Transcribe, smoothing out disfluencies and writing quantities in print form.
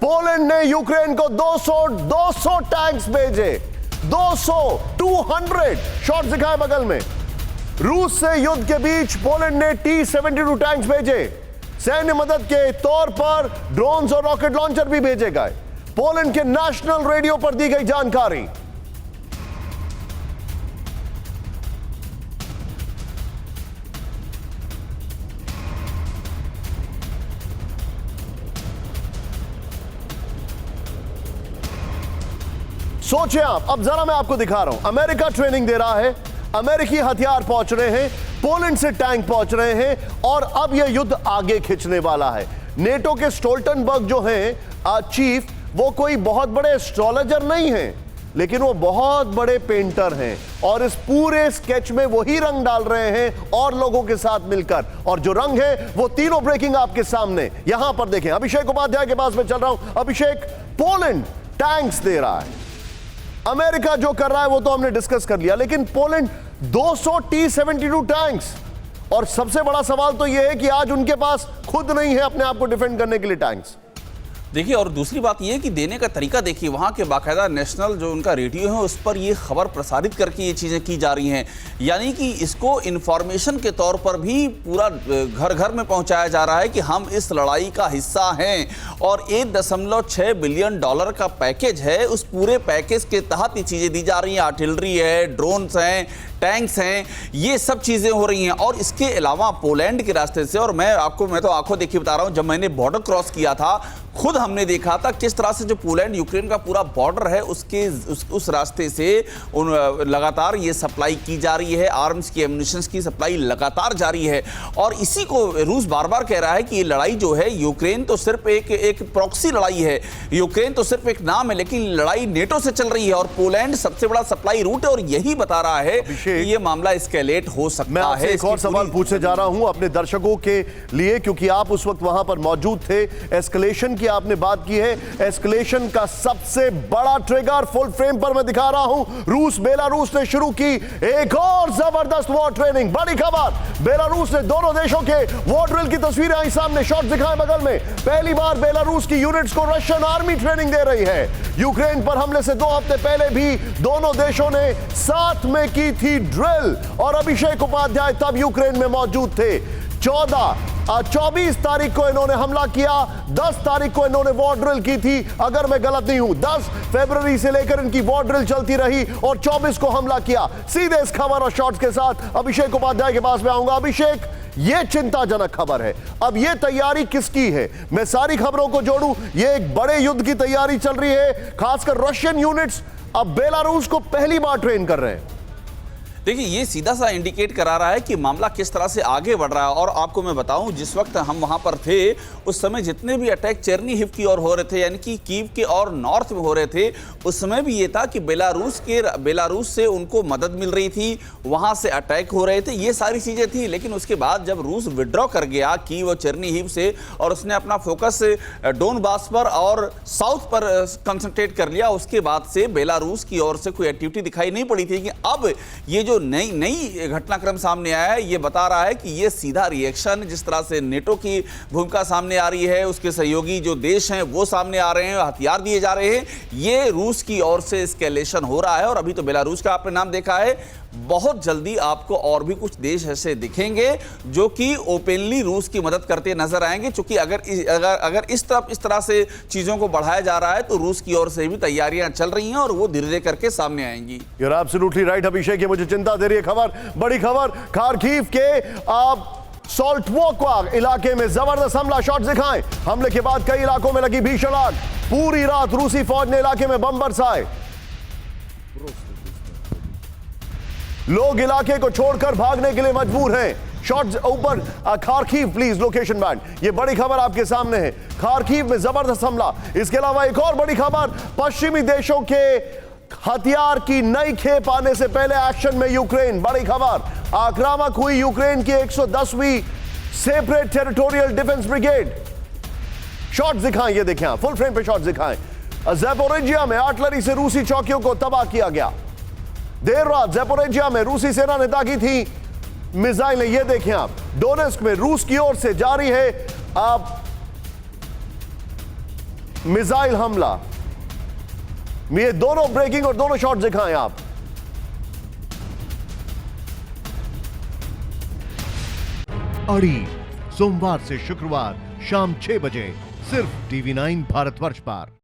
Poland ने Ukraine को 200 tanks भेजे। 200 शॉट दिखाए बगल में। रूस से युद्ध के बीच पोलैंड ने T-72 टैंक्स भेजे। सैन्य मदद के तौर पर ड्रोन्स और रॉकेट लॉन्चर भी भेजे गए। पोलैंड के नेशनल रेडियो पर दी गई जानकारी। सोचिए आप, अब जरा मैं आपको दिखा रहा हूं। अमेरिका ट्रेनिंग दे रहा है, अमेरिकी हथियार पहुंच रहे हैं, पोलैंड से टैंक पहुंच रहे हैं और अब यह युद्ध आगे खिंचने वाला है। नेटो के स्टोल्टनबर्ग जो हैं चीफ, वो कोई बहुत बड़े एस्ट्रोलॉजर नहीं हैं, लेकिन वो बहुत बड़े पेंटर हैं और इस पूरे स्केच में वही रंग डाल रहे हैं और लोगों के साथ मिलकर। और जो रंग है वो तीनों ब्रेकिंग आपके सामने यहां पर देखें। अभिषेक उपाध्याय के पास में चल रहा हूं। अभिषेक, पोलैंड टैंक्स दे रहा है, अमेरिका जो कर रहा है वो तो हमने डिस्कस कर लिया, लेकिन पोलैंड 200 T-72 टैंक्स। और सबसे बड़ा सवाल तो यह है कि आज उनके पास खुद नहीं है अपने आप को डिफेंड करने के लिए टैंक्स। देखिए, और दूसरी बात यह कि देने का तरीका देखिए, वहाँ के बाकायदा नेशनल जो उनका रेडियो है उस पर ये खबर प्रसारित करके ये चीज़ें की जा रही हैं। यानी कि इसको इन्फॉर्मेशन के तौर पर भी पूरा घर घर में पहुँचाया जा रहा है कि हम इस लड़ाई का हिस्सा हैं। और $1.6 बिलियन का पैकेज है, उस पूरे पैकेज के तहत ये चीज़ें दी जा रही हैं। आर्टिलरी है, ड्रोन्स हैं, टैंक्स हैं, ये सब चीज़ें हो रही हैं। और इसके अलावा पोलैंड के रास्ते से, और मैं तो आंखों देखी बता रहा हूँ, जब मैंने बॉर्डर क्रॉस किया था खुद हमने देखा था किस तरह से जो पोलैंड यूक्रेन का पूरा बॉर्डर है उस रास्ते से लगातार ये सप्लाई की जा रही है। आर्म्स की, एम्यूनिशंस की सप्लाई लगातार जारी है। और इसी को रूस बार बार कह रहा है कि ये लड़ाई जो है, यूक्रेन तो सिर्फ एक प्रॉक्सी लड़ाई है, यूक्रेन तो सिर्फ एक नाम है, लेकिन लड़ाई नेटो से चल रही है और पोलैंड सबसे बड़ा सप्लाई रूट है। और यही बता रहा है कि ये मामला एस्केलेट हो सकता है। मैं एक और सवाल पूछने जा रहा हूं अपने दर्शकों के लिए, क्योंकि आप उस वक्त वहां पर मौजूद थे। एस्केलेशन की आपने बात की है, एस्केलेशन का सबसे बड़ा ट्रिगर फुल फ्रेम पर मैं दिखा रहा हूं। रूस बेलारूस ने शुरू की एक और जबरदस्त वॉर ट्रेनिंग। बड़ी खबर, बेलारूस ने दोनों देशों के वॉर ड्रिल की तस्वीरें आई सामने। शॉट दिखाएं बगल में। पहली बार बेलारूस की यूनिट्स को रशियन आर्मी ट्रेनिंग दे रही है। यूक्रेन पर हमले से 2 हफ्ते पहले भी दोनों देशों ने साथ में की थी ड्रिल और अभिषेक उपाध्याय तब यूक्रेन में मौजूद थे। 24 तारीख को इन्होंने हमला किया, 10 तारीख को इन्होंने वॉर ड्रिल की थी, अगर मैं गलत नहीं हूं। 10 फरवरी से लेकर इनकी वॉर ड्रिल चलती रही और 24 को हमला किया। सीधे इस खबर और शॉट्स के साथ अभिषेक उपाध्याय के पास में आऊंगा। अभिषेक, यह चिंताजनक खबर है। अब यह तैयारी किसकी है? मैं सारी खबरों को जोड़ूं, यह एक बड़े युद्ध की तैयारी चल रही है। खासकर रशियन यूनिट्स अब बेलारूस को पहली बार ट्रेन कर रहे हैं। देखिए, ये सीधा सा इंडिकेट करा रहा है कि मामला किस तरह से आगे बढ़ रहा है। और आपको मैं बताऊं, जिस वक्त हम वहां पर थे उस समय जितने भी अटैक चेरनीहिव की ओर हो रहे थे, यानी कि कीव के और नॉर्थ में हो रहे थे, उस समय भी ये था कि बेलारूस से उनको मदद मिल रही थी, वहां से अटैक हो रहे थे, ये सारी चीजें थी। लेकिन उसके बाद जब रूस विड्रॉ कर गया कीव और चेरनीहिव से और उसने अपना फोकस डोनबास पर और साउथ पर कंसंट्रेट कर लिया, उसके बाद से बेलारूस की ओर से कोई एक्टिविटी दिखाई नहीं पड़ी थी। कि अब ये जो नई घटनाक्रम सामने आया है, ये बता रहा है कि ये सीधा रिएक्शन, जिस तरह से नेटो की भूमिका सामने आ रही है, उसके सहयोगी जो देश हैं वो सामने आ रहे हैं, हथियार दिए जा रहे हैं, ये रूस की ओर से एस्केलेशन हो रहा है। और अभी तो बेलारूस का आपने नाम देखा है, बहुत जल्दी आपको और भी कुछ देश ऐसे दिखेंगे जो कि ओपनली रूस की मदद करते नजर आएंगे। क्योंकि अगर इस तरह से चीजों को बढ़ाया जा रहा है तो रूस की ओर से भी तैयारियां चल रही हैं और वो धीरे धीरे करके सामने आएंगी। You're absolutely right, अभिषेक, ये मुझे चिंता दे रही है खबर। बड़ी खबर, खार्किव के सोल्टवोका इलाके में जबरदस्त हमला। शॉट दिखाएं। हमले के बाद कई इलाकों में लगी भीषण आग। पूरी रात रूसी फौज ने इलाके में बम बरसाए। लोग इलाके को छोड़कर भागने के लिए मजबूर हैं। शॉट्स ऊपर। Kharkiv please location band. ये बड़ी खबर आपके सामने है। खार्किव में जबरदस्त हमला। इसके अलावा एक और बड़ी खबर, पश्चिमी देशों के हथियार की नई खेप आने से पहले एक्शन में यूक्रेन। बड़ी खबर, आक्रामक हुई यूक्रेन की 110वीं separate territorial defence brigade. Shots दिखाएं, ये देखें, फुल फ्रेम पे शॉट्स दिखाएं। ज़ैपोरिजिया में आर्टिलरी से रूसी चौकियों को तबाह किया गया। देर रात ज़ैपोरिजिया में रूसी सेना ने दागी थी मिसाइलें, ये देखें आप। डोनेस्क में रूस की ओर से जारी है अब मिसाइल हमला। ये दोनों ब्रेकिंग और दोनों शॉट दिखाएं आप। अड़ी सोमवार से शुक्रवार शाम 6 बजे सिर्फ TV9 भारतवर्ष पर।